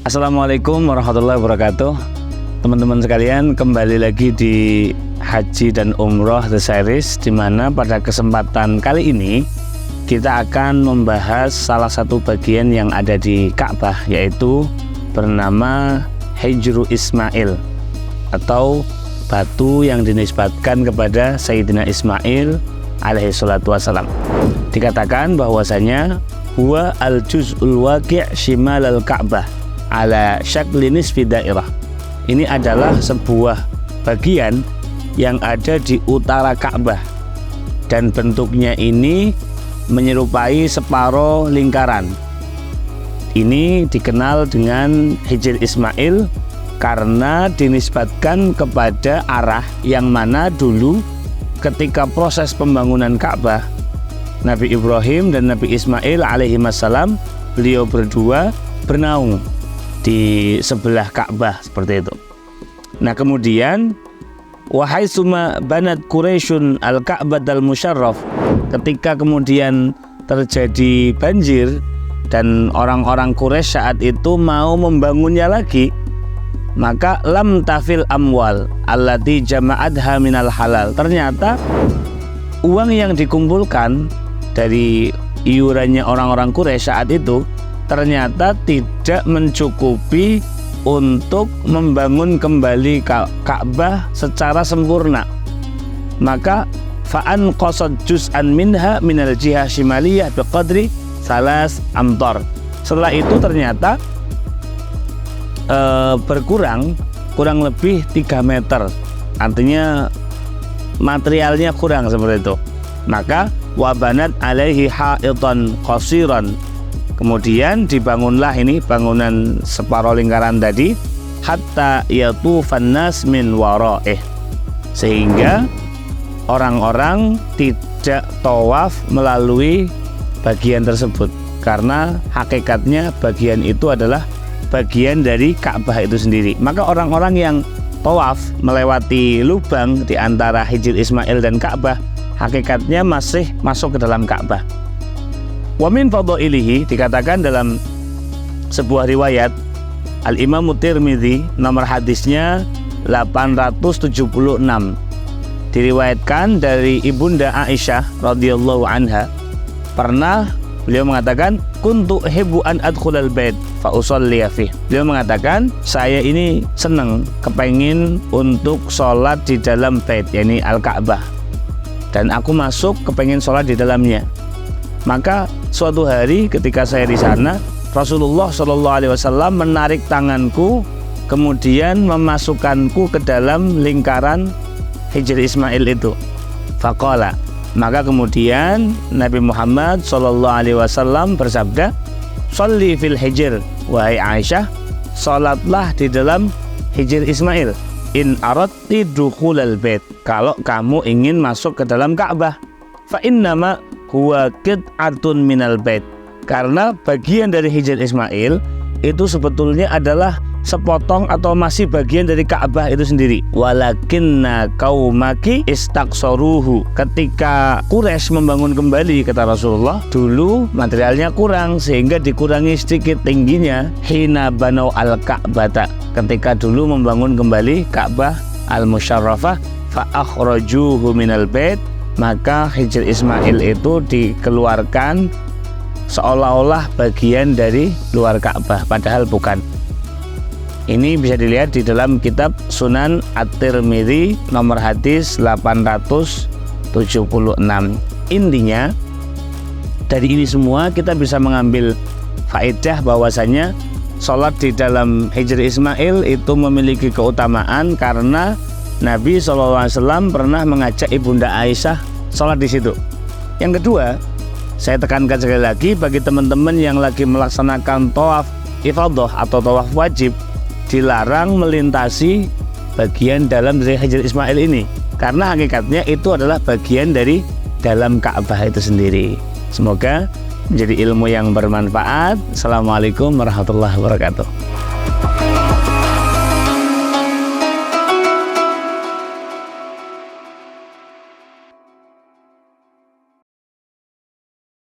Assalamualaikum warahmatullahi wabarakatuh. Teman-teman sekalian, kembali lagi di Haji dan Umroh The Series, di mana pada kesempatan kali ini kita akan membahas salah satu bagian yang ada di Ka'bah, yaitu bernama Hijru Ismail atau batu yang dinisbatkan kepada Sayyidina Ismail alaihi salatu wassalam. Dikatakan bahwasanya huwa al-juz'ul waqi' shimal al-Ka'bah ala syakli nisfi dairah. Ini adalah sebuah bagian yang ada di utara Ka'bah dan bentuknya ini menyerupai separuh lingkaran. Ini dikenal dengan Hijr Ismail karena dinisbatkan kepada arah yang mana dulu ketika proses pembangunan Ka'bah, Nabi Ibrahim dan Nabi Ismail alaihi wassalam, beliau berdua bernaung di sebelah Ka'bah seperti itu. Nah, kemudian wahai suma banat Quraisyun al-Ka'bah al-Musyarraf, ketika kemudian terjadi banjir dan orang-orang Quraisy saat itu mau membangunnya lagi, maka lam tafil amwal allati jama'adha minal halal. Ternyata uang yang dikumpulkan dari iurannya orang-orang Quraisy saat itu ternyata tidak mencukupi untuk membangun kembali Ka'bah secara sempurna. Maka fa'an qasad juz'an minha minal jihah shimaliyah biqadri salas amtar. Setelah itu ternyata kurang lebih 3 meter, artinya materialnya kurang seperti itu. Maka wabanat alaihi ha'itan qasiran, kemudian dibangunlah ini bangunan separuh lingkaran tadi, hatta yatufan nas min wara'ih, sehingga orang-orang tidak tawaf melalui bagian tersebut, karena hakikatnya bagian itu adalah bagian dari Ka'bah itu sendiri. Maka orang-orang yang tawaf melewati lubang di antara Hijr Ismail dan Ka'bah hakikatnya masih masuk ke dalam Ka'bah. Wa min fadhailihi, dikatakan dalam sebuah riwayat Al-Imam Tirmidzi, nomor hadisnya 876, diriwayatkan dari Ibunda Aisyah radhiyallahu anha, pernah beliau mengatakan, kuntu uhibbu an adkhulal bait fa usolli fi. Beliau mengatakan, saya ini senang, kepengin untuk sholat di dalam bait, yakni Al-Ka'bah, dan aku masuk kepengin sholat di dalamnya. Maka suatu hari ketika saya di sana, Rasulullah SAW menarik tanganku, kemudian memasukkanku ke dalam lingkaran Hijr Ismail itu. Faqala, maka kemudian Nabi Muhammad SAW bersabda, sholli fil hijr, wahai Aisyah, sholatlah di dalam Hijr Ismail, in aradti dukhulal bait, kalau kamu ingin masuk ke dalam Ka'bah, fa innama huwa qit'atun minal bait, karena bagian dari Hijr Ismail itu sebetulnya adalah sepotong atau masih bagian dari Ka'bah itu sendiri. Walakinna qaumaki istaqsaruhu, ketika Quraisy membangun kembali, kata Rasulullah, dulu materialnya kurang sehingga dikurangi sedikit tingginya. Hina banau al-Ka'bata, ketika dulu membangun kembali Ka'bah al-Musyarrafah, fa akhrajuhu minal bait, maka Hijr Ismail itu dikeluarkan seolah-olah bagian dari luar Ka'bah, padahal bukan. Ini bisa dilihat di dalam kitab Sunan At-Tirmidzi nomor hadis 876. Intinya dari ini semua kita bisa mengambil faedah bahwasanya sholat di dalam Hijr Ismail itu memiliki keutamaan karena Nabi SAW pernah mengajak Ibunda Aisyah sholat di situ. Yang kedua, saya tekankan sekali lagi bagi teman-teman yang lagi melaksanakan tawaf ifadah atau tawaf wajib, dilarang melintasi bagian dalam dari Hijr Ismail ini, karena hakikatnya itu adalah bagian dari dalam Ka'bah itu sendiri. Semoga menjadi ilmu yang bermanfaat. Assalamualaikum warahmatullahi wabarakatuh.